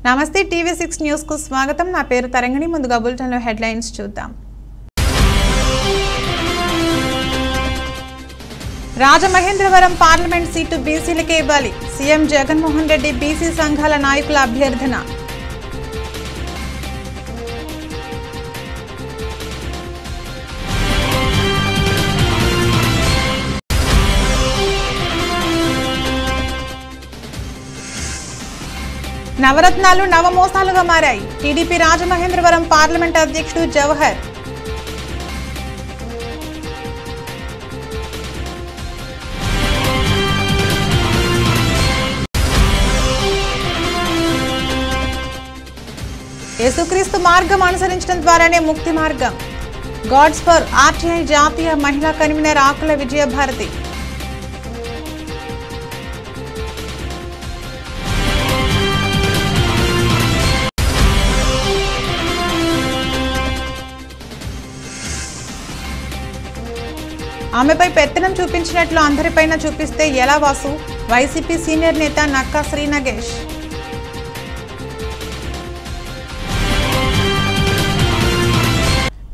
నమస్తే టీవీ6 న్యూస్ కు స్వాగతం. నా పేరు తరంగిణి. ముందుగా బులెటిన్ లో హెడ్లైన్స్ చూద్దాం. రాజమహేంద్రవరం పార్లమెంట్ సీటు బీసీలకే ఇవ్వాలి. సీఎం జగన్మోహన్ రెడ్డి బీసీ సంఘాల నాయకుల అభ్యర్థన. నవరత్నాలు నవమోసాలుగా మారాయి. టీడీపీ రాజమహేంద్రవరం పార్లమెంట్ అధ్యక్షుడు జవహర్. యేసుక్రీస్తు మార్గం అనుసరించడం ద్వారానే ముక్తి మార్గం. గాడ్స్ ఫర్ ఆర్టీఐ జాతీయ మహిళా కన్వీనర్ ఆకుల విజయభారతి. ఆమెపై పెత్తనం చూపించినట్లు అందరిపైన చూపిస్తే ఎలా వాసు? వైసీపీ సీనియర్ నేత నక్కా శ్రీ నగేష్.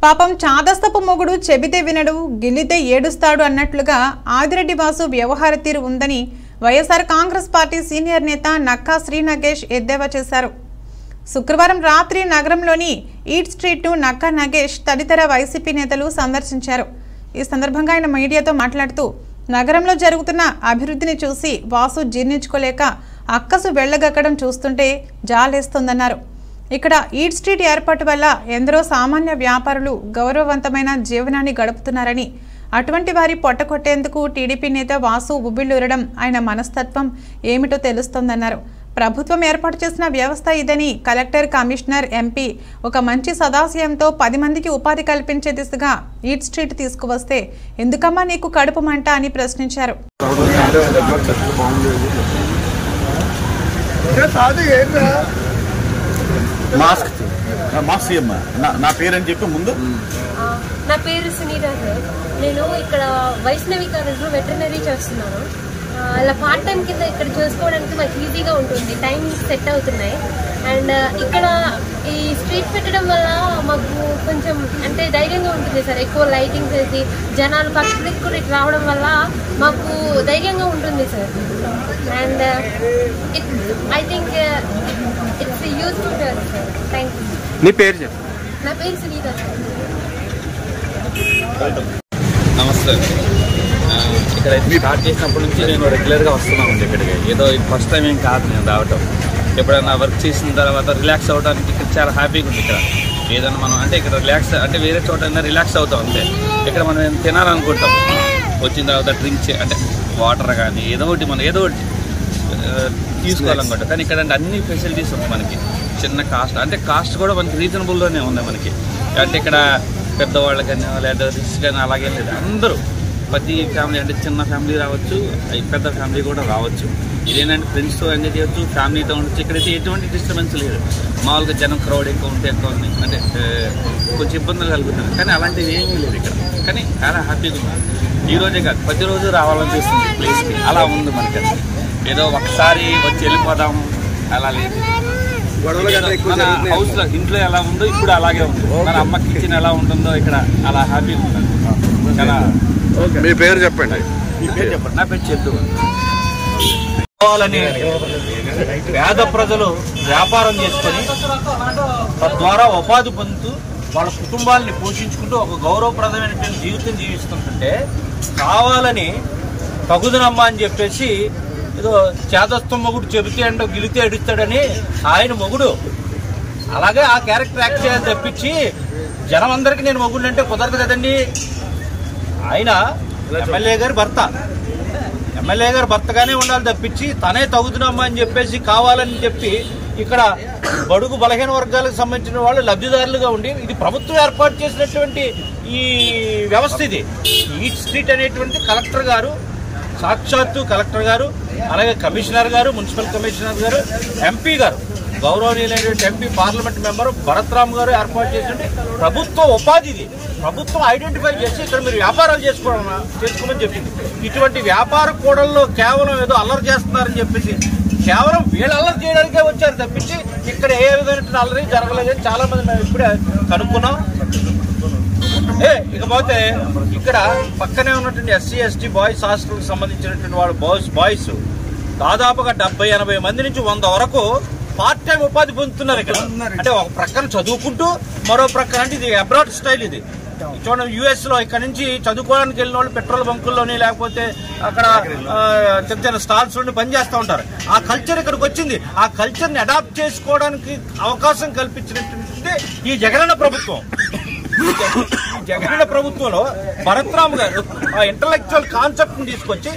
పాపం చాదస్తపు మొగుడు చెబితే వినడు, గిల్లితే ఏడుస్తాడు అన్నట్లుగా ఆదిరెడ్డి వాసు వ్యవహార తీరు ఉందని వైఎస్ఆర్ కాంగ్రెస్ పార్టీ సీనియర్ నేత నక్కా శ్రీ నగేష్ ఎద్దేవా చేశారు. శుక్రవారం రాత్రి నగరంలోని ఈట్ స్ట్రీట్ ను నక్కా నగేష్ తదితర వైసీపీ నేతలు సందర్శించారు. ఈ సందర్భంగా ఆయన మీడియాతో మాట్లాడుతూ నగరంలో జరుగుతున్న అభివృద్ధిని చూసి వాసు జీర్ణించుకోలేక అక్కసు వెళ్లగక్కడం చూస్తుంటే జాలేస్తోందన్నారు. ఇక్కడ ఈట్ స్ట్రీట్ ఏర్పాటు వల్ల ఎందరో సామాన్య వ్యాపారులు గౌరవవంతమైన జీవనాన్ని గడుపుతున్నారని, అటువంటి వారి పొట్టకొట్టేందుకు టీడీపీ నేత వాసు ఉబ్బిళ్లూరడం ఆయన మనస్తత్వం ఏమిటో తెలుస్తోందన్నారు. ప్రభుత్వం ఏర్పాటు చేసిన వ్యవస్థ ఇదని, కలెక్టర్, కమిషనర్, ఎంపీ ఒక మంచి సదాశయంతో 10 మందికి ఉపాధి కల్పించే దిశగా ఈట్ స్ట్రీట్ తీసుకువస్తే ఎందుకమ్మా నీకు కడుపు మంట అని ప్రశ్నించారు. నా పేరు సునీత సార్. నేను ఇక్కడ వైష్ణవి కాలేజ్లో వెటర్నరీ చేస్తున్నాను. అలా పార్ట్ టైం కింద ఇక్కడ చూసుకోవడానికి మాకు ఈజీగా ఉంటుంది, టైం సెట్ అవుతున్నాయి. అండ్ ఇక్కడ ఈ స్ట్రీట్ పెట్టడం వల్ల మాకు కొంచెం అంటే ధైర్యంగా ఉంటుంది సార్. ఎక్కువ లైటింగ్స్ వేసి జనాలు పక్కకి కూడా ఇటు రావడం వల్ల మాకు ధైర్యంగా ఉంటుంది sir. And I think it's useful sir. Thank you. నీ పేరు చెప్పు. నా పేరు సునీత సార్. నమస్తే. ఇక్కడ స్టార్ట్ చేసినప్పటి నుంచి నేను రెగ్యులర్గా వస్తున్నామండి ఇక్కడికి. ఏదో ఫస్ట్ టైం ఏం కాదు నేను రావటం. ఎప్పుడైనా వర్క్ చేసిన తర్వాత రిలాక్స్ అవ్వడానికి ఇక్కడ చాలా హ్యాపీగా ఉంది. ఇక్కడ ఏదైనా మనం అంటే ఇక్కడ రిలాక్స్ అంటే వేరే చోట రిలాక్స్ అవుతాం అంతే. ఇక్కడ మనం తినాలనుకుంటాం, వచ్చిన తర్వాత డ్రింక్స్ అంటే వాటర్ కానీ ఏదో ఒకటి మనం ఏదో ఒకటి తీసుకోవాలనుకుంటాం. కానీ ఇక్కడ అంటే అన్ని ఫెసిలిటీస్ ఉన్నాయి మనకి. చిన్న కాస్ట్ అంటే కాస్ట్ కూడా మనకి రీజనబుల్లోనే ఉంది మనకి. అంటే ఇక్కడ పెద్దవాళ్ళకైనా లేదా రిచ్ కానీ అలాగే లేదు. అందరూ ప్రతి ఫ్యామిలీ అంటే చిన్న ఫ్యామిలీ రావచ్చు, పెద్ద ఫ్యామిలీ కూడా రావచ్చు. ఇదేంటంటే ఫ్రెండ్స్తో ఎంజాయ్ చేయవచ్చు, ఫ్యామిలీతో ఉండొచ్చు. ఇక్కడైతే ఎటువంటి డిస్టర్బెన్స్ లేదు. మామూలుగా జనం క్రౌడ్ ఎక్కువ ఉంటే ఎక్కువ ఉంది అంటే కొంచెం ఇబ్బందులు కలుగుతుంది. కానీ అలాంటివి ఏమీ లేదు ఇక్కడ. కానీ చాలా హ్యాపీగా ఉంది. ఈరోజే కాదు ప్రతిరోజు రావాలనిపిస్తుంది ప్లేస్కి. అలా ఉంది మనకి. ఏదో ఒకసారి వచ్చి వెళ్ళిపోదాం అలా లేదు. మన హౌస్లో ఇంట్లో ఎలా ఉందో ఇప్పుడు అలాగే ఉంది. మన అమ్మ కిచెన్ ఎలా ఉంటుందో ఇక్కడ అలా హ్యాపీగా ఉంటుంది. చాలా. మీ పేరు చెప్పండి. నా పేరు చెట్టు. కావాలని పేద ప్రజలు వ్యాపారం చేసుకొని తద్వారా ఉపాధి పొందుతూ వాళ్ళ కుటుంబాలని పోషించుకుంటూ ఒక గౌరవప్రదమైనటువంటి జీవితం జీవిస్తుంటే కావాలని తగుదనమ్మా అని చెప్పేసి ఏదో చేదస్తం మొగుడు చెబితే అంటే గిలితే ఎడుస్తాడని ఆయన మొగుడు అలాగే ఆ క్యారెక్టర్ యాక్ట్ చేయాలి తప్పించి జనం అందరికీ నేను మొగుడు అంటే కుదరదు కదండి. ఆయన ఎమ్మెల్యే గారి భర్తగానే ఉండాలి తప్పించి తనే తగుదనమ్మా అని చెప్పేసి కావాలని చెప్పి ఇక్కడ బడుగు బలహీన వర్గాలకు సంబంధించిన వాళ్ళు లబ్ధిదారులుగా ఉండి ఇది ప్రభుత్వం ఏర్పాటు చేసినటువంటి ఈ వ్యవస్థ. ఇది ఈట్ స్ట్రీట్ అనేటువంటి కలెక్టర్ గారు, సాక్షాత్తు కలెక్టర్ గారు, అలాగే కమిషనర్ గారు, మున్సిపల్ కమిషనర్ గారు, ఎంపీ గారు, గౌరవనీయులైనటువంటి ఎంపీ పార్లమెంట్ మెంబర్ భరత్రామ్ గారు ఏర్పాటు చేసినటువంటి ప్రభుత్వ ఉపాధి. ఇది ప్రభుత్వం ఐడెంటిఫై చేసి ఇక్కడ మీరు వ్యాపారాలు చేసుకోమని చెప్పింది. ఇటువంటి వ్యాపార కూడల్లో కేవలం ఏదో అల్లరి చేస్తున్నారని చెప్పేసి కేవలం వీళ్ళు అల్లరి చేయడానికే వచ్చారు తప్పించి ఇక్కడ ఏ విధమైన అల్లరి జరగలేదని చాలా మంది మేము ఇప్పుడే కనుక్కున్నాం. ఇకపోతే ఇక్కడ పక్కనే ఉన్నటువంటి ఎస్సీ ఎస్టీ బాయ్స్ హాస్టల్కి సంబంధించినటువంటి వాళ్ళు బాయ్స్ దాదాపుగా 70-80 మంది నుంచి 100 వరకు పార్ట్ టైం ఉపాధి పొందుతున్నారు ఇక్కడ. అంటే ఒక ప్రక్కన చదువుకుంటూ మరో ప్రక్కన అంటే ఇది అబ్రాడ్ స్టైల్. ఇది చూడండి, యుఎస్ లో ఇక్కడ నుంచి చదువుకోవడానికి వెళ్ళిన వాళ్ళు పెట్రోల్ బంకుల్లోని లేకపోతే అక్కడ చిన్న చిన్న స్టాల్స్ లోని పనిచేస్తూ ఉంటారు. ఆ కల్చర్ ఇక్కడికి వచ్చింది. ఆ కల్చర్ ని అడాప్ట్ చేసుకోవడానికి అవకాశం కల్పించినటువంటి ఈ జగనన్న ప్రభుత్వం. జగనన్న ప్రభుత్వంలో భరత్రామ్ గారు ఆ ఇంటలెక్చువల్ కాన్సెప్ట్ ని తీసుకొచ్చి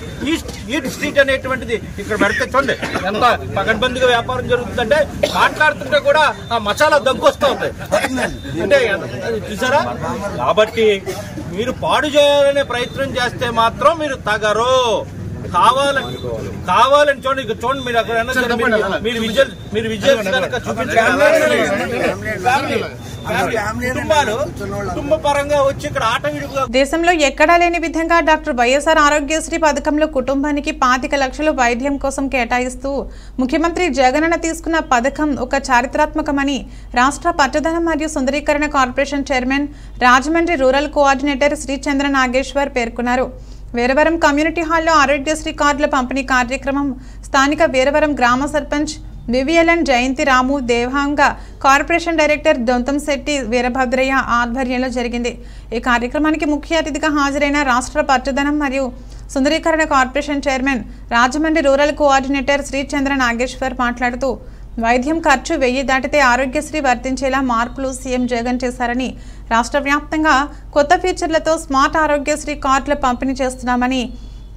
ఈట్ స్ట్రీట్ అనేటువంటిది ఇక్కడ పెడితే చూడండి ఎంత పకడ్బందీగా వ్యాపారం జరుగుతుందంటే మాట్లాడుతుంటే కూడా ఆ మసాలా దగ్గు వస్తూ ఉంటాయి అంటే చూసారా. కాబట్టి మీరు పాడు చేయాలనే ప్రయత్నం చేస్తే మాత్రం మీరు తగరు. కావాలని చూడండి మీరు అక్కడ మీరు విజువల్స్ కనుక చూపించాలి. దేశంలో ఎక్కడా లేని విధంగా డాక్టర్ వైఎస్ఆర్ ఆరోగ్యశ్రీ పథకంలో కుటుంబానికి 25 లక్షలు వైద్యం కోసం కేటాయిస్తూ ముఖ్యమంత్రి జగనన్న తీసుకున్న పథకం ఒక చారిత్రాత్మకమని రాష్ట్ర పట్టణం మరియు సుందరీకరణ corporation chairman Rajahmundry rural coordinator Shri Chandra Nageshwar పేర్కొన్నారు. వీరవరం కమ్యూనిటీ హాల్లో ఆరోగ్యశ్రీ కార్డుల పంపిణీ కార్యక్రమం స్థానిక వీరవరం గ్రామ సర్పంచ్ వివిఎల్ఎన్ జయంతి రాము దేవాంగ కార్పొరేషన్ డైరెక్టర్ దొంతంశెట్టి వీరభద్రయ్య ఆధ్వర్యంలో జరిగింది. ఈ కార్యక్రమానికి ముఖ్య అతిథిగా హాజరైన రాష్ట్ర పట్టణం మరియు సుందరీకరణ corporation chairman Rajahmundry rural coordinator Shri Chandra Nageshwar మాట్లాడుతూ వైద్యం ఖర్చు 1000 దాటితే ఆరోగ్యశ్రీ వర్తించేలా మార్పులు సీఎం జగన్ చేశారని, రాష్ట్ర వ్యాప్తంగా కొత్త ఫీచర్లతో స్మార్ట్ ఆరోగ్యశ్రీ కార్డుల పంపిణీ చేస్తున్నామని,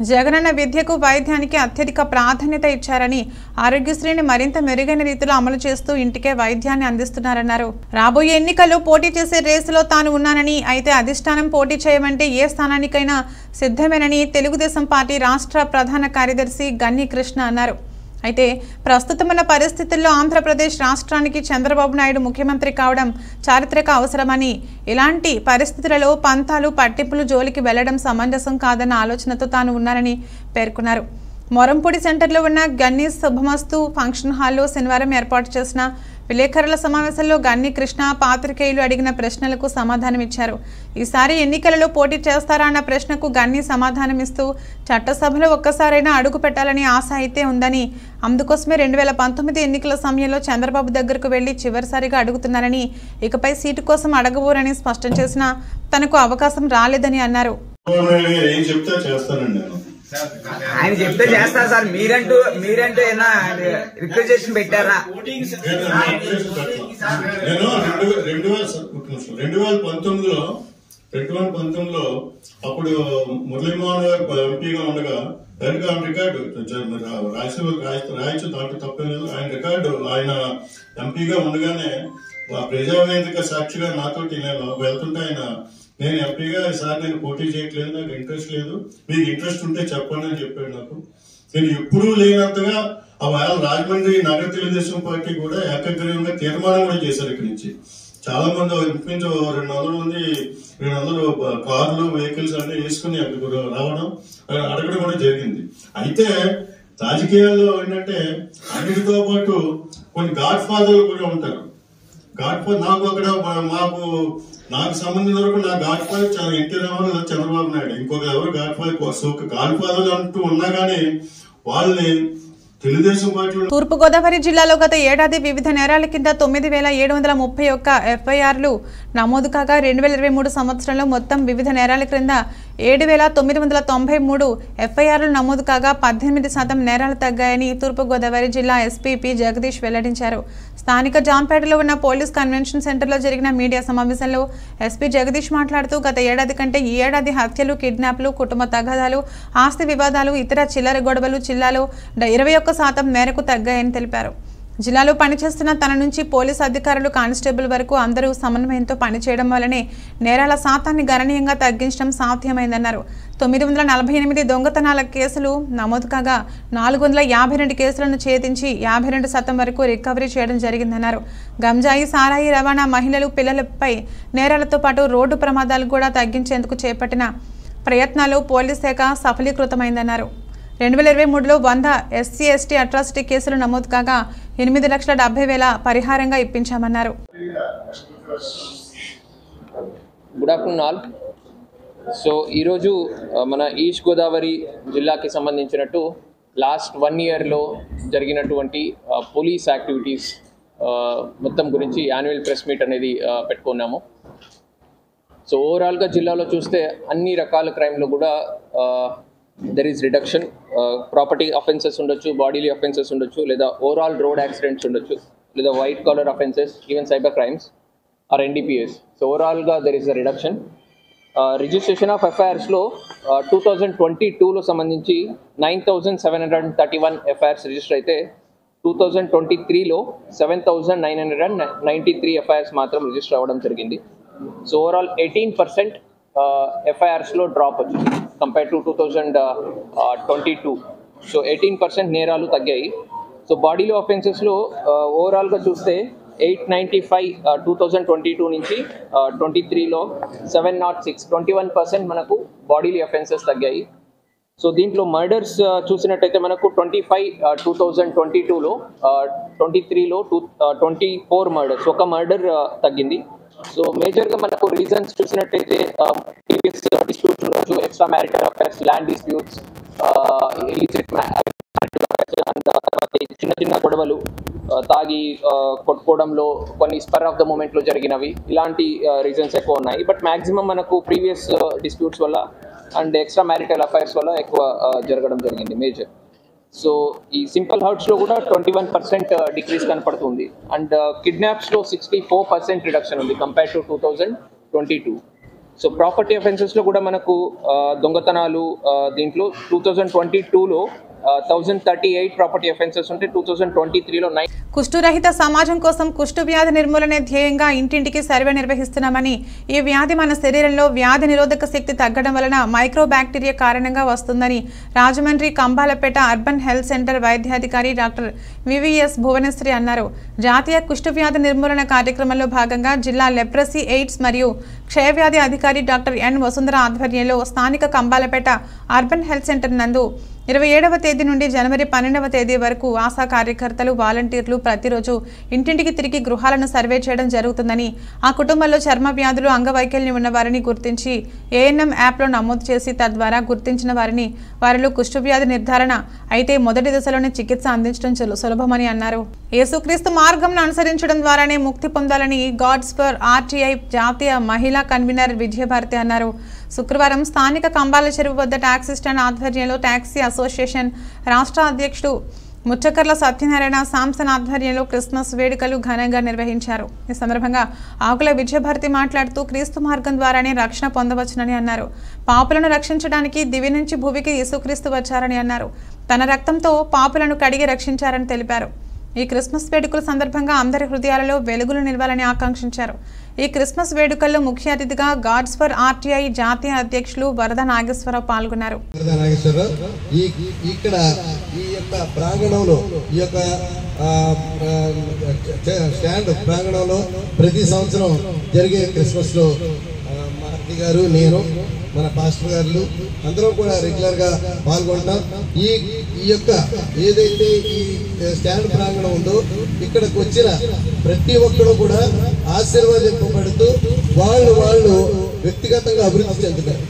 జగనన్న విద్యకు వైద్యానికి అత్యధిక ప్రాధాన్యత ఇచ్చారని, ఆరోగ్యశ్రీని మరింత మెరుగైన రీతిలో అమలు చేస్తూ ఇంటికే వైద్యాన్ని అందిస్తున్నారన్నారు. రాబోయే ఎన్నికల్లో పోటీ చేసే రేసులో తాను ఉన్నానని, అయితే అధిష్టానం పోటీ చేయమంటే ఏ స్థానానికైనా సిద్ధమేనని తెలుగుదేశం పార్టీ రాష్ట్ర ప్రధాన కార్యదర్శి గన్ని కృష్ణ అన్నారు. అయితే ప్రస్తుతమున్న పరిస్థితుల్లో ఆంధ్రప్రదేశ్ రాష్ట్రానికి చంద్రబాబు నాయుడు ముఖ్యమంత్రి కావడం చారిత్రక అవసరమని, ఇలాంటి పరిస్థితులలో పంతాలు పట్టింపులు జోలికి వెళ్లడం సమంజసం కాదన్న ఆలోచనతో తాను ఉన్నారని పేర్కొన్నారు. మొరంపూడి సెంటర్లో ఉన్న గన్ని శుభమస్తు ఫంక్షన్ హాల్లో శనివారం ఏర్పాటు చేసిన విలేకరుల సమావేశంలో గన్ని కృష్ణ పాత్రికేయులు అడిగిన ప్రశ్నలకు సమాధానమిచ్చారు. ఈసారి ఎన్నికలలో పోటీ చేస్తారా అన్న ప్రశ్నకు గన్ని సమాధానమిస్తూ చట్టసభలో ఒక్కసారైనా అడుగు పెట్టాలని ఆశ అయితే ఉందని, అందుకోసమే 2019 ఎన్నికల సమయంలో చంద్రబాబు దగ్గరకు వెళ్లి చివరిసారిగా అడుగుతున్నారని, ఇకపై సీటు కోసం అడగబోరని స్పష్టం చేసినా తనకు అవకాశం రాలేదని అన్నారు. ఆయన చెప్తే చేస్తారు సార్. మీరంటూ ఏమైనా రిక్వెస్ట్ పెట్టారా? నేను 2019లో అప్పుడు మురళీమోహన్ గారు ఎంపీగా ఉండగా రికార్డు రాయచ్చు, దాంట్లో తప్పేం లేదు. ఆయన రికార్డు ఆయన ఎంపీగా ఉండగానే ప్రజావేదిక సాక్షిగా నాతోటి నేను వెళ్తుంటే ఆయన, నేను ఎంపీగా ఈసారి నేను పోటీ చేయట్లేదు, నాకు ఇంట్రెస్ట్ లేదు, మీకు ఇంట్రెస్ట్ ఉంటే చెప్పండి అని చెప్పాడు నాకు. నేను ఎప్పుడూ లేనంతగా ఆ వేళ రాజమండ్రి నగర తెలుగుదేశం పార్టీ కూడా ఏకగ్రీవంగా తీర్మానం కూడా చేశారు. ఇక్కడి నుంచి చాలా మంది ఇంచుమించు 200 మంది 200 కార్లు వెహికల్స్ అన్ని వేసుకుని అక్కడికి రావడం అడగడం కూడా జరిగింది. అయితే రాజకీయాల్లో ఏంటంటే అన్నిటితో పాటు కొన్ని గాడ్ ఫాదర్లు కూడా ఉంటారు. గాడ్ ఫాదర్ నాకు అక్కడ నాకు సంబంధించిన వరకు నా godfather NT Ramarao, Chandrababu Naidu. ఇంకొక ఎవరు గాడ్ ఫాదర్ అంటూ ఉన్నా కానీ వాళ్ళని తెలుగుదేశం పార్టీ. తూర్పుగోదావరి జిల్లాలో గత ఏడాది వివిధ నేరాల కింద 9731 ఎఫ్ఐఆర్లు నమోదు కాగా 2023 సంవత్సరంలో మొత్తం వివిధ నేరాల క్రింద 7993 ఎఫ్ఐఆర్లు నమోదు కాగా 18% నేరాలు తగ్గాయని తూర్పుగోదావరి జిల్లా ఎస్పీ పి జగదీష్ వెల్లడించారు. స్థానిక జాంపేటలో ఉన్న పోలీస్ కన్వెన్షన్ సెంటర్లో జరిగిన మీడియా సమావేశంలో ఎస్పీ జగదీష్ మాట్లాడుతూ గత ఏడాది కంటే ఈ ఏడాది హత్యలు, కిడ్నాప్లు, కుటుంబ తగాదాలు, ఆస్తి వివాదాలు, ఇతర చిల్లర గొడవలు జిల్లాలో 21% మేరకు తగ్గాయని తెలిపారు. జిల్లాలో పనిచేస్తున్న తన నుంచి పోలీసు అధికారులు, కానిస్టేబుల్ వరకు అందరూ సమన్వయంతో పనిచేయడం వల్లనే నేరాల శాతాన్ని గణనీయంగా తగ్గించడం సాధ్యమైందన్నారు. 948 దొంగతనాల కేసులు నమోదు కాగా 452 కేసులను ఛేదించి 52% వరకు రికవరీ చేయడం జరిగిందన్నారు. గంజాయి, సారాయి రవాణా, మహిళలు, పిల్లలపై నేరాలతో పాటు రోడ్డు ప్రమాదాలు కూడా తగ్గించేందుకు చేపట్టిన ప్రయత్నాలు పోలీస్ శాఖ సఫలీకృతమైందన్నారు. 2023లో 100 SC/ST అట్రాసిటీ కేసులు నమోదు కాగా 8,70,000 పరిహారంగా ఇప్పించామన్నారు. Good afternoon all. సో ఈరోజు మన ఈస్ట్ గోదావరి జిల్లాకి సంబంధించినట్టు లాస్ట్ 1 yearలో జరిగినటువంటి పోలీస్ యాక్టివిటీస్ మొత్తం గురించి యాన్యువల్ ప్రెస్ మీట్ అనేది పెట్టుకున్నాము. సో ఓవరాల్గా జిల్లాలో చూస్తే అన్ని రకాల క్రైమ్లో కూడా there is reduction. Property offences ఉండొచ్చు, బాడీలీ అఫెన్సెస్ ఉండొచ్చు, లేదా ఓవరాల్ రోడ్ యాక్సిడెంట్స్ ఉండొచ్చు, లేదా white collar offences, even cyber crimes or NDPS. So ఓవరాల్గా there is a reduction. Registration of ఎఫ్ఐఆర్స్లో 2022లో సంబంధించి 9,731 ఎఫ్ఐఆర్స్ రిజిస్టర్ అయితే 2023లో 7,993 ఎఫ్ఐఆర్స్ మాత్రం రిజిస్టర్ అవ్వడం జరిగింది. సో ఓవరాల్ 18% ఎఫ్ఐఆర్స్లో డ్రాప్ వచ్చింది కంపేర్ టు 2022. సో 18% నేరాలు తగ్గాయి. సో బాడీలో అఫెన్సెస్లో ఓవరాల్గా చూస్తే 895 2022 నుంచి 23లో 706 21% మనకు బాడీలీ అఫెన్సెస్ తగ్గాయి. సో దీంట్లో మర్డర్స్ చూసినట్టయితే మనకు 25 2022లో 23లో 24 మర్డర్స్, ఒక మర్డర్ తగ్గింది. సో మేజర్గా మనకు రీజన్స్ చూసినట్టయితే ప్రీవియస్ డిస్ప్యూట్స్ ఉండొచ్చు, extra marital affairs, land disputes, illicit చిన్న చిన్న గొడవలు, తాగి కొట్టుకోవడంలో, కొన్ని స్పర్ ఆఫ్ ద మూమెంట్లో జరిగినవి, ఇలాంటి రీజన్స్ ఎక్కువ ఉన్నాయి. బట్ మ్యాక్సిమం మనకు ప్రీవియస్ డిస్ప్యూట్స్ వల్ల అండ్ ఎక్స్ట్రా మ్యారిటల్ అఫైర్స్ వల్ల ఎక్కువ జరగడం జరిగింది మేజర్. సో ఈ సింపుల్ హర్ట్స్లో కూడా 21% డిక్రీస్ కనపడుతుంది. అండ్ కిడ్నాప్స్లో 64% రిడక్షన్ ఉంది కంపేర్ టు 2022. సో ప్రాపర్టీ అఫెన్సెస్లో కూడా మనకు దొంగతనాలు దీంట్లో 2022లో 1038 ప్రాపర్టీ అఫెన్సెస్ ఉంటే 2023లో 9. కుష్ఠురహిత సమాజం కోసం కుష్ఠు వ్యాధి నిర్మూలనే ధ్యేయంగా ఇంటింటికి సర్వే నిర్వహిస్తున్నామని, ఈ వ్యాధి మన శరీరంలో వ్యాధి నిరోధక శక్తి తగ్గడం వలన మైక్రో బ్యాక్టీరియా కారణంగా వస్తుందని Rajahmundry Kambalapeta urban health centre వైద్యాధికారి డాక్టర్ వివిఎస్ భువనేశ్వరి అన్నారు. జాతీయ కుష్ఠు వ్యాధి నిర్మూలన కార్యక్రమంలో భాగంగా జిల్లా లెప్రసీ, ఎయిడ్స్ మరియు క్షయవ్యాధి అధికారి డాక్టర్ ఎన్ వసుంధర ఆధ్వర్యంలో స్థానిక కంబాలపేట అర్బన్ హెల్త్ సెంటర్ నందు 27వ తేదీ నుండి జనవరి 12వ తేదీ వరకు ఆశా కార్యకర్తలు, వాలంటీర్లు ప్రతిరోజు ఇంటింటికి తిరిగి గృహాలను సర్వే చేయడం జరుగుతుందని, ఆ కుటుంబంలో చర్మ వ్యాధులు, అంగవైకల్యం ఉన్న వారిని గుర్తించి ANM యాప్లో నమోదు చేసి తద్వారా గుర్తించిన వారిలో కుష్ఠు వ్యాధి నిర్ధారణ అయితే మొదటి దశలోనే చికిత్స అందించడం సులభమని అన్నారు. యేసుక్రీస్తు మార్గంను అనుసరించడం ద్వారానే ముక్తి పొందాలని గాడ్స్ ఫర్ RTI జాతీయ మహిళా కన్వీనర్ విజయభారతి అన్నారు. శుక్రవారం స్థానిక కంబాల చెరువు వద్ద టాక్సీ స్టాండ్ ఆధ్వర్యంలో టాక్సీ అసోసియేషన్ రాష్ట్ర అధ్యక్షుడు ముచ్చకర్ల సత్యనారాయణ సాంసన్ ఆధ్వర్యంలో క్రిస్మస్ వేడుకలు ఘనంగా నిర్వహించారు. ఈ సందర్భంగా ఆకుల విజయభారతి మాట్లాడుతూ క్రీస్తు మార్గం ద్వారానే రక్షణ పొందవచ్చునని అన్నారు. పాపులను రక్షించడానికి దివి నుంచి భూమికి యేసుక్రీస్తు వచ్చారని అన్నారు. తన రక్తంతో పాపులను కడిగి రక్షించారని తెలిపారు. ఈ క్రిస్మస్ వేడుకల సందర్భంగా అందరి హృదయాలలో వెలుగులు నిలవాలని ఆకాంక్షించారు. ఈ క్రిస్మస్ వేడుకల్లో ముఖ్య అతిథిగా గాడ్స్ ఫర్ RTI జాతీయ అధ్యక్షులు వరద నాగేశ్వరరావు పాల్గొన్నారు. ఇక్కడ ఈ యొక్క ప్రాంగణంలో, ఈ యొక్క స్టాండ్ ప్రాంగణంలో ప్రతి సంవత్సరం జరిగే క్రిస్మస్ లో మహర్తి గారు, నేను, మన పాస్టర్ గారు అందరం కూడా రెగ్యులర్ గా పాల్గొంటాం. ఈ యొక్క ఏదైతే ఈ స్టాండ్ ప్రాంగణం ఉందో ఇక్కడికి వచ్చిన ప్రతి ఒక్కరు కూడా ఆశీర్వదింపబడుతూ వాళ్ళు వ్యక్తిగతంగా అభివృద్ధి చెందుతారు.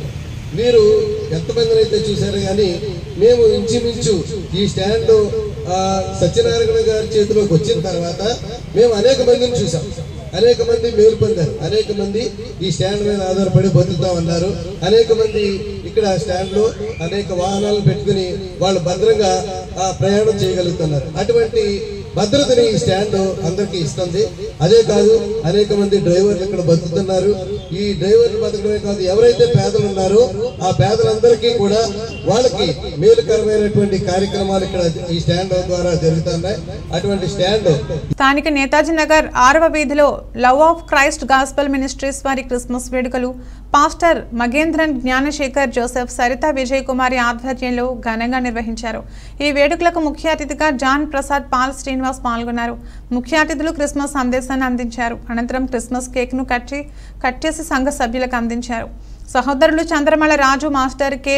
మీరు ఎంతమందిని అయితే చూశారు, కానీ మేము ఇంచుమించు ఈ స్టాండ్ సత్యనారాయణ గారి చేతిలోకి వచ్చిన తర్వాత మేము అనేక మందిని చూసాం. అనేక మంది మేలు పొందారు. అనేక మంది ఈ స్టాండ్ మీద ఆధారపడి బతుకుతా ఉన్నారు. అనేక మంది ఇక్కడ స్టాండ్ లో అనేక వాహనాలు పెట్టుకుని వాళ్ళు భద్రంగా ప్రయాణం చేయగలుగుతున్నారు. అటువంటి భద్రతని ఈ స్టాండ్ అందరికీ ఇస్తుంది. అదే కాదు, అనేక మంది డ్రైవర్లు ఇక్కడ బతుకుతున్నారు. ఈ డ్రైవర్లు బతకడమే కాదు, ఎవరైతే పేదలు ఉన్నారో ఆ పేదలందరికీ కూడా వాళ్ళకి మేలుకరమైనటువంటి కార్యక్రమాలు ఇక్కడ ఈ స్టాండ్ ద్వారా జరుగుతున్నాయి. అటువంటి స్టాండ్ స్థానిక నేతాజీ నగర్ 6వ వీధిలో love of Christ gospel ministries వారి క్రిస్మస్ వేడుకలు పాస్టర్ మగేంద్రన్, జ్ఞానశేఖర్, జోసెఫ్, సరిత విజయ్ కుమారి ఆధ్వర్యంలో ఘనంగా నిర్వహించారు. ఈ వేడుకలకు ముఖ్య అతిథిగా జాన్ ప్రసాద్ పాల్ శ్రీనివాస్ పాల్గొన్నారు. ముఖ్య అతిథులు క్రిస్మస్ సందేశాన్ని అందించారు. అనంతరం క్రిస్మస్ కేక్ను కట్ చేసి సంఘ సభ్యులకు అందించారు. సహోదరులు Chandramala Raju, master K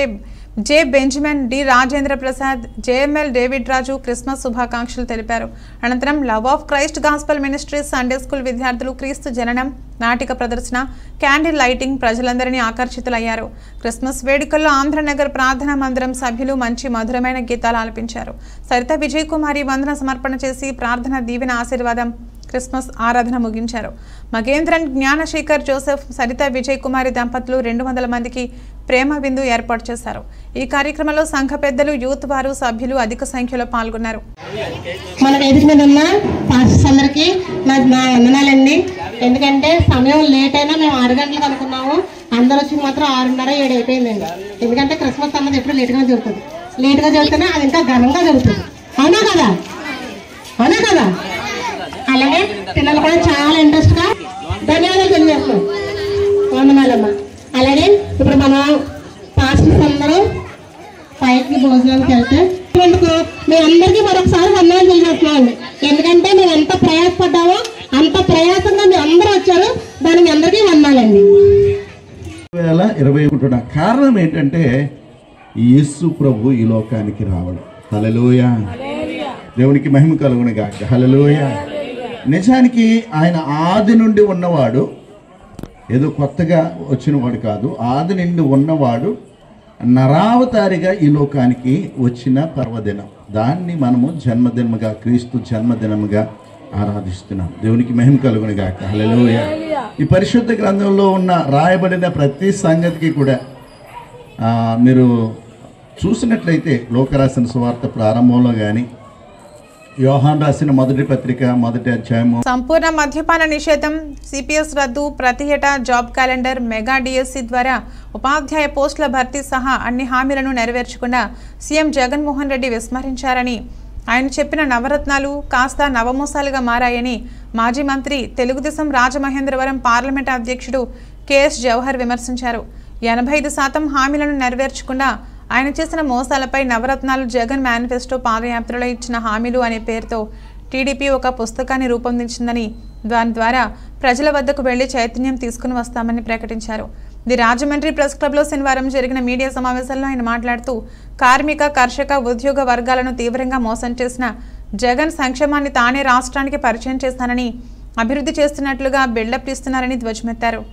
J Benjamin, D Rajendra Prasad, JML David Raju Christmas శుభాకాంక్షలు తెలిపారు. అనంతరం love of Christ gospel ministries Sunday school విద్యార్థులు క్రీస్తు జననం నాటిక ప్రదర్శన, క్యాండిల్ లైటింగ్ ప్రజలందరినీ ఆకర్షితులయ్యారు. క్రిస్మస్ వేడుకల్లో ఆంధ్రనగర్ ప్రార్థనా మందిరం సభ్యులు మంచి మధురమైన గీతాలు ఆలపించారు. సరిత విజయ్ కుమారి వందన సమర్పణ చేసి ప్రార్థన దీవెన ఆశీర్వాదం క్రిస్మస్ ఆరాధన ముగించారు. మగేంద్రన్, జ్ఞానశేఖర్ జోసెఫ్, సరిత విజయ్ కుమారి దంపతులు 200 మందికి ప్రేమ విందు ఏర్పాటు చేశారు. ఈ కార్యక్రమంలో సంఘ పెద్దలు, యూత్ వారు, సభ్యులు అధిక సంఖ్యలో పాల్గొన్నారు. మన వేదిక మీద ఉన్న పాస్టర్స్ అందరికీ నా వందనాలండి. ఎందుకంటే సమయం లేట్ అయినా మేము 6 గంటలకు అనుకున్నాము, అందరూ వచ్చి మాత్రం 6:30, 7 అయిపోయిందండి. ఎందుకంటే క్రిస్మస్ అన్నది ఎప్పుడు లేట్గా జరుగుతుంది. లేట్గా జరుగుతూనే అది ఇంకా ఘనంగా జరుగుతుంది. అవునా కదా? అవునా కదా? అలాగే పిల్లలు కూడా చాలా ఇంట్రెస్ట్గా ధన్యవాదాలు తెలియజేస్తున్నాం. వందనాలమ్మ. అలాగే ఇప్పుడు మనం పాస్టర్స్ అందరూ పైకి భోజనానికి వెళ్తే మీ అందరికీ మరొకసారి వందనాలు తెలియజేస్తున్నామండి. ఎందుకంటే మేము ఎంత ప్రయాసపడ్డామో అంత ప్రయాసంగా మీ అందరూ వచ్చారు. దానికి అందరికీ వందనాలండి. 2021 కారణం ఏంటంటే యేసు ప్రభు ఈ లోకానికి రావడం. హల్లెలూయా, దేవునికి మహిమ కలుగును గాక. హల్లెలూయా. నిజానికి ఆయన ఆది నుండి ఉన్నవాడు, ఏదో కొత్తగా వచ్చినవాడు కాదు. ఆది నుండి ఉన్నవాడు నరావతారిగా ఈ లోకానికి వచ్చిన పర్వదినం. దాన్ని మనము జన్మదినముగా, క్రీస్తు జన్మదినముగా ఆరాధిస్తున్నాం. దేవునికి మహిమ కలుగును గాక. హల్లెలూయా. ఈ పరిశుద్ధ గ్రంథంలో ఉన్న రాయబడిన ప్రతి సంగతికి కూడా మీరు చూసినట్లయితే లోకరాసిన సువార్త ప్రారంభంలో కానీ, యోహాన్ రాసిన మొదటి పత్రిక 1వ అధ్యాయము, సంపూర్ణ మద్యపాన నిషేధం, సిపిఎస్ రద్దు, ప్రతి ఏటా జాబ్ క్యాలెండర్, మెగా డిఎస్సి ద్వారా ఉపాధ్యాయ పోస్టుల భర్తీ సహా అన్ని హామీలను నెరవేర్చకుండా సీఎం జగన్మోహన్ రెడ్డి విస్మరించారని, ఆయన చెప్పిన నవరత్నాలు కాస్త నవమోసాలుగా మారాయని మాజీ మంత్రి, తెలుగుదేశం రాజమహేంద్రవరం పార్లమెంట్ అధ్యక్షుడు కెఎస్ జవహర్ విమర్శించారు. 85% హామీలను నెరవేర్చకుండా ఆయన చేసిన మోసాలపై నవరత్నాలు, జగన్ మేనిఫెస్టో పాదయాత్రలో ఇచ్చిన హామీలు అనే పేరుతో టీడీపీ ఒక పుస్తకాన్ని రూపొందించిందని, దాని ద్వారా ప్రజల వద్దకు వెళ్లి చైతన్యం తీసుకుని వస్తామని ప్రకటించారు. ది రాజమండ్రి ప్రెస్ క్లబ్లో శనివారం జరిగిన మీడియా సమావేశంలో ఆయన మాట్లాడుతూ, కార్మిక, కర్షక, ఉద్యోగ వర్గాలను తీవ్రంగా మోసం చేసిన జగన్ సంక్షేమాన్ని తానే రాష్ట్రానికి పరిచయం చేస్తానని, అభివృద్ధి చేస్తున్నట్లుగా బిల్డప్ ఇస్తున్నారని ధ్వజమెత్తారు.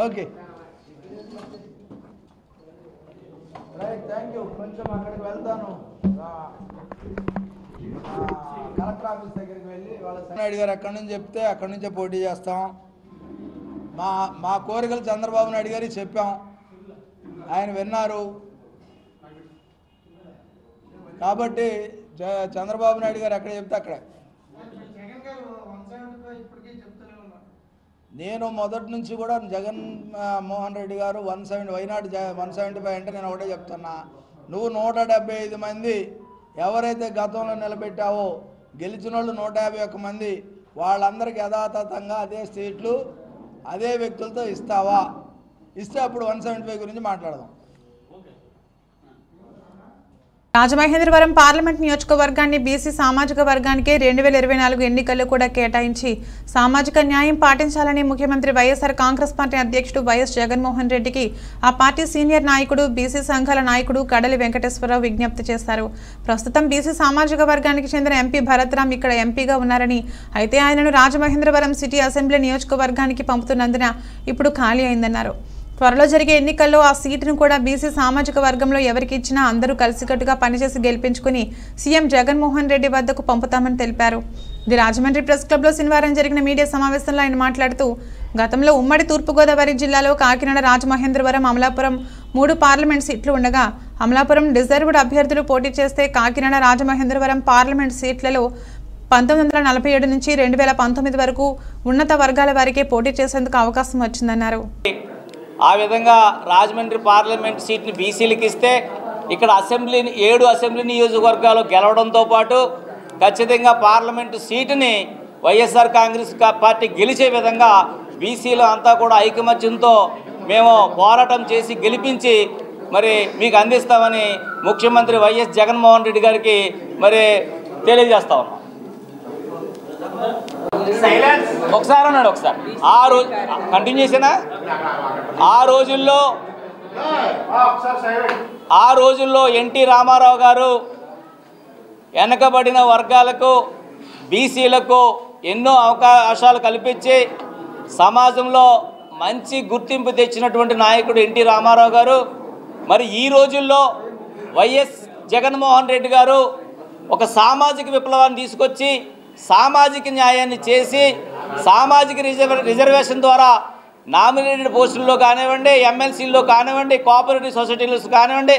Okay, thank you. కొంచెం అక్కడికి వెళ్తాను, కలెక్టర్ ఆఫీస్ దగ్గరికి వెళ్ళి నాయుడు గారు ఎక్కడి నుంచి చెప్తే అక్కడి నుంచే పోటీ చేస్తాం. మా కోరికలు చంద్రబాబు నాయుడు గారికి చెప్పాం, ఆయన విన్నారు. కాబట్టి చంద్రబాబు నాయుడు గారు ఎక్కడ చెప్తే అక్కడే. నేను మొదటి నుంచి కూడా జగన్ మోహన్ రెడ్డి గారు 170 వైనాడు 175 అంటే నేను ఒకటే చెప్తున్నా, నువ్వు 175 మంది ఎవరైతే గతంలో నిలబెట్టావో గెలిచిన వాళ్ళు 151 మంది, వాళ్ళందరికీ యథాతథంగా అదే సీట్లు అదే వ్యక్తులతో ఇస్తావా? ఇస్తే అప్పుడు 175 గురించి మాట్లాడదాం. రాజమహేంద్రవరం పార్లమెంట్ నియోజకవర్గాన్ని బీసీ సామాజిక వర్గానికి 2024 ఎన్నికల్లో కూడా కేటాయించి సామాజిక న్యాయం పాటించాలని ముఖ్యమంత్రి వైఎస్ఆర్ కాంగ్రెస్ పార్టీ అధ్యక్షుడు వైఎస్ జగన్మోహన్ రెడ్డికి ఆ పార్టీ సీనియర్ నాయకుడు, బీసీ సంఘాల నాయకుడు కడలి వెంకటేశ్వరరావు విజ్ఞప్తి చేశారు. ప్రస్తుతం బీసీ సామాజిక వర్గానికి చెందిన ఎంపీ భరత్రామ్ ఇక్కడ ఎంపీగా ఉన్నారని, అయితే ఆయనను రాజమహేంద్రవరం సిటీ అసెంబ్లీ నియోజకవర్గానికి పంపుతున్నందున ఇప్పుడు ఖాళీ అయిందన్నారు. త్వరలో జరిగే ఎన్నికల్లో ఆ సీటును కూడా బీసీ సామాజిక వర్గంలో ఎవరికి ఇచ్చినా అందరూ కలిసికట్టుగా పనిచేసి గెలిపించుకుని సీఎం జగన్మోహన్ రెడ్డి వద్దకు పంపుతామని తెలిపారు. ది రాజమండ్రి ప్రెస్ క్లబ్లో శనివారం జరిగిన మీడియా సమావేశంలో ఆయన మాట్లాడుతూ, గతంలో ఉమ్మడి తూర్పుగోదావరి జిల్లాలో కాకినాడ, రాజమహేంద్రవరం, అమలాపురం 3 పార్లమెంట్ సీట్లు ఉండగా అమలాపురం రిజర్వ్డ్ అభ్యర్థులు పోటీ చేస్తే కాకినాడ, రాజమహేంద్రవరం పార్లమెంట్ సీట్లలో 1947 నుంచి 2019 వరకు ఉన్నత వర్గాల వారికే పోటీ చేసేందుకు అవకాశం వచ్చిందన్నారు. ఆ విధంగా రాజమండ్రి పార్లమెంట్ సీట్ని బీసీలకు ఇస్తే ఇక్కడ అసెంబ్లీని 7 అసెంబ్లీ నియోజకవర్గాలు గెలవడంతో పాటు ఖచ్చితంగా పార్లమెంటు సీటుని వైఎస్ఆర్ కాంగ్రెస్ పార్టీ గెలిచే విధంగా బీసీలు అంతా కూడా ఐకమత్యంతో మేము పోరాటం చేసి గెలిపించి మరి మీకు అందిస్తామని ముఖ్యమంత్రి వైఎస్ జగన్మోహన్ రెడ్డి గారికి మరి తెలియజేస్తా ఉన్నాం. ఒకసారి అన్నాడు ఒకసారి ఆ రోజు కంటిన్యూ చేసినా ఆ రోజుల్లో ఎన్టీ రామారావు గారు వెనకబడిన వర్గాలకు బీసీలకు ఎన్నో అవకాశాలు కల్పించి సమాజంలో మంచి గుర్తింపు తెచ్చినటువంటి నాయకుడు ఎన్టీ రామారావు గారు. మరి ఈ రోజుల్లో వైఎస్ జగన్మోహన్ రెడ్డి గారు ఒక సామాజిక విప్లవాన్ని తీసుకొచ్చి సామాజిక న్యాయాన్ని చేసి సామాజిక రిజర్వేషన్ ద్వారా నామినేటెడ్ పోస్టుల్లో కానివ్వండి, ఎమ్మెల్సీల్లో కానివ్వండి, కోఆపరేటివ్ సొసైటీలో కానివ్వండి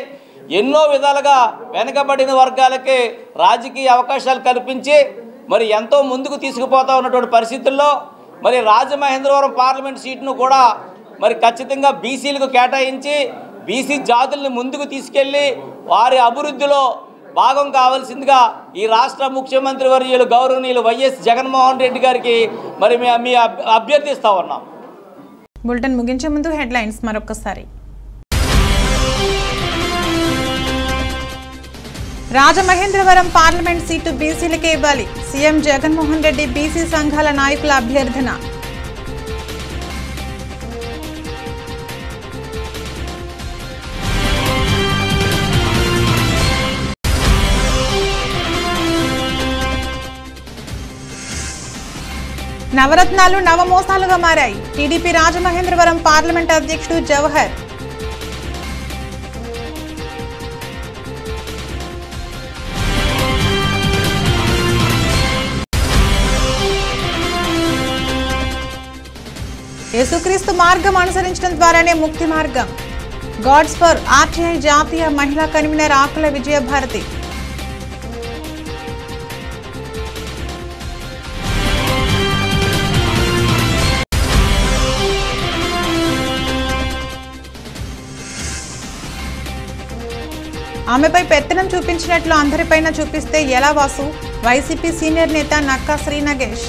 ఎన్నో విధాలుగా వెనకబడిన వర్గాలకి రాజకీయ అవకాశాలు కల్పించి మరి ఎంతో ముందుకు తీసుకుపోతా ఉన్నటువంటి పరిస్థితుల్లో మరి రాజమహేంద్రవరం పార్లమెంట్ సీటును కూడా మరి ఖచ్చితంగా బీసీలకు కేటాయించి బీసీ జాతుల్ని ముందుకు తీసుకెళ్ళి వారి అభివృద్ధిలో భాగం కావాల్సిందిగా ఈ రాష్ట్ర ముఖ్యమంత్రి వర్యులు గౌరవనీయులు వైఎస్ జగన్మోహన్ రెడ్డి గారికి మరి మీ అభ్యర్థిస్తా ఉన్నాం. బులెటిన్ ముగించే ముందు హెడ్లైన్స్ మరొకసారి. రాజమహేంద్రవరం పార్లమెంట్ సీటు బీసీలకే ఇవ్వాలి, సీఎం జగన్మోహన్ రెడ్డి బీసీ సంఘాల నాయకుల అభ్యర్థన. నవరత్నాలు నవమోసాలుగా మారాయి, టీడీపీ రాజమహేంద్రవరం పార్లమెంట్ అధ్యక్షుడు జవహర్. యేసుక్రీస్తు మార్గం అనుసరించడం ద్వారానే ముక్తి మార్గం, గాడ్స్ ఫర్ ఆర్టీఐ జాతీయ మహిళా కన్వీనర్ ఆకుల విజయభారతి. ఆమెపై పెత్తనం చూపించినట్లు అందరిపైన చూపిస్తే ఎలా వాసు, వైసీపీ సీనియర్ నేత నక్కా శ్రీ నగేష్.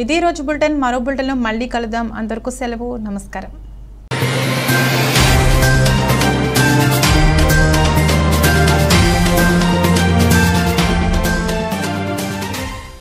ఇదే రోజు బులెటిన్. మరో బులెటిన్లో మళ్ళీ కలుద్దాం. అందరికీ సెలవు. నమస్కారం.